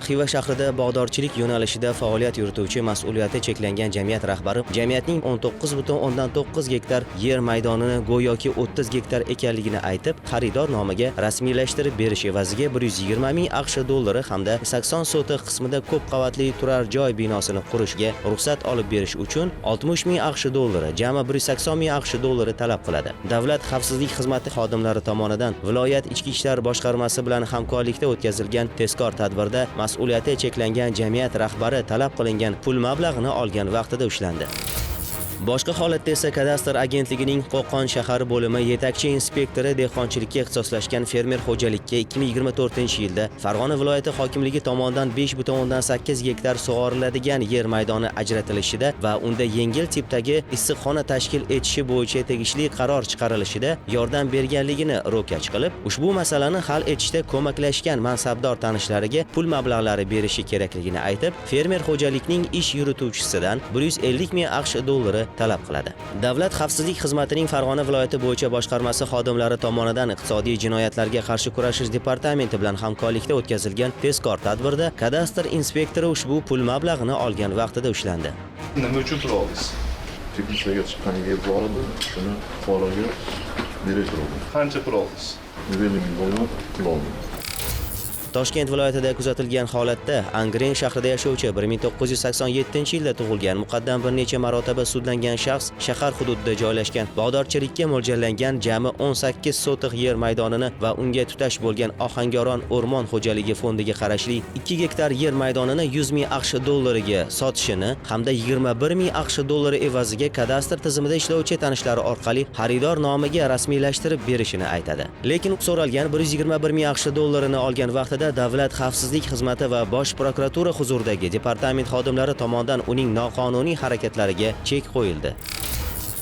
Xiva shahrida bog'dorchilik yo'nalishida faoliyat yurituvchi mas'uliyati cheklangan jamiyat rahbari jamiyatning 19,9 gektar yer maydonini go'yoki 30 gektar ekanligini aytib, xaridor nomiga rasmiylashtirib berish evaziga 120 ming AQSh dollari hamda 80 sotix qismida ko'p qavatli turar joy binosini qurishga ruxsat olib berish uchun 60 ming AQSh dollari, jami 180 ming AQSh dollari talab qiladi. Davlat xavfsizlik xizmati xodimlari tomonidan viloyat ichki ishlar boshqarmasi bilan hamkorlikda o'tkazilgan tezkor tadbirda mas'uliyati cheklangan jamiyat rahbari talab qilingan pul mablag'ini olgan vaqtida ushlandi. Boshqa holatda esa kadastr agentligining Qo'qon shahar bo'limi yetakchi inspektori dehqonchilikka ixtisoslashgan fermer xo'jalikka 2024-yilda Farg'ona viloyati hokimligi tomonidan 5,8 gektar sug'oriladigan yer maydoni ajratilishida va unda yengil tipdagi issiqxona tashkil etishi bo'yicha tegishli qaror chiqarilishida yordam berganligini ro'kach qilib, ushbu masalani hal etishda ko'maklashgan mansabdor tanishlariga pul mablag'lari berishi kerakligini aytib, fermer xo'jalikning ish yurituvchisidan 150 ming AQSh dollari talab qiladi. Davlat xavfsizlik xizmatining Farg'ona viloyati bo'yicha boshqarmasi xodimlari tomonidan iqtisodiy jinoyatlarga qarshi kurashish departamenti bilan hamkorlikda o'tkazilgan tezkor tadbirda kadastr inspektori ushbu pul mablag'ini olgan vaqtida ushlandi. Nima uchun pul oldingiz? Teklifga chiqqaniga bor edi, shuni fuqaroga direktor oldim. Qancha pul oldingiz? 150 ming dollar pul oldim. Toshkent viloyatida kuzatilgan holatda Angren shahrida yashovchi 1987-yilda tug'ilgan muqaddam bir necha marotaba sudlangan shaxs shahar hududida joylashgan bog'dorchilikka mo'ljallangan jami 18 sotix yer maydonini va unga tutash bo'lgan Ohangaron o'rmon xo'jaligi fondiga qarashli 2 gektar yer maydonini 100 ming AQSh dollariga sotishini hamda 21 ming AQSh dollari evaziga kadastr tizimida ishlovchi tanishlari orqali xaridor nomiga rasmiylashtirib berishini aytadi. Lekin so'ralgan 121 ming AQSh dollarini olgan vaqtida Davlat xavfsizlik xizmati va Bosh prokuratura huzuridagi departament xodimlari tomonidan uning noqonuniy harakatlariga chek qo'yildi.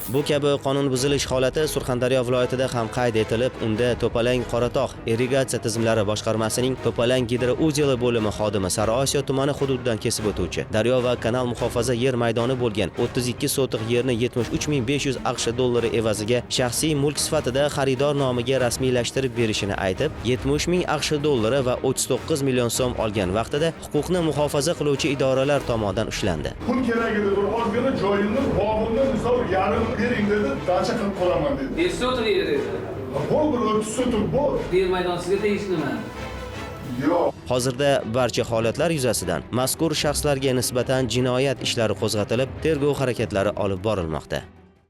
Bu kabi qonun buzilish holati Surxondaryo viloyatida ham qayd etilib, unda To'palang Qoratog' irrigatsiya tizimlari boshqarmasining To'palang gidrouzeli bo'limi xodimi Sariosiyo tumani hududidan kesib o'tuvchi daryo va kanal muhofaza yer maydoni bo'lgan 32 sotix yerni 73.500 AQSh dollari evaziga shaxsiy mulk sifatida xaridor nomiga rasmiylashtirib berishini aytib, 70 ming AQSh dollari va 39 million so'm olgan vaqtida huquqni muhofaza qiluvchi idoralar tomonidan ushlandi. Pul kerak edi, bir ozgina joyimni, bog'imni misol yarim bering dedi, dacha qilib qo'yaman dedi. 5 so'tir yer edi. Bu bir 30 so'tir bu. Yer maydoni sizga tegishlimi? Yo'q. Hozirda barcha holatlar yuzasidan mazkur shaxslarga nisbatan jinoyat ishlari qo'zg'atilib, tergov harakatlari olib borilmoqda.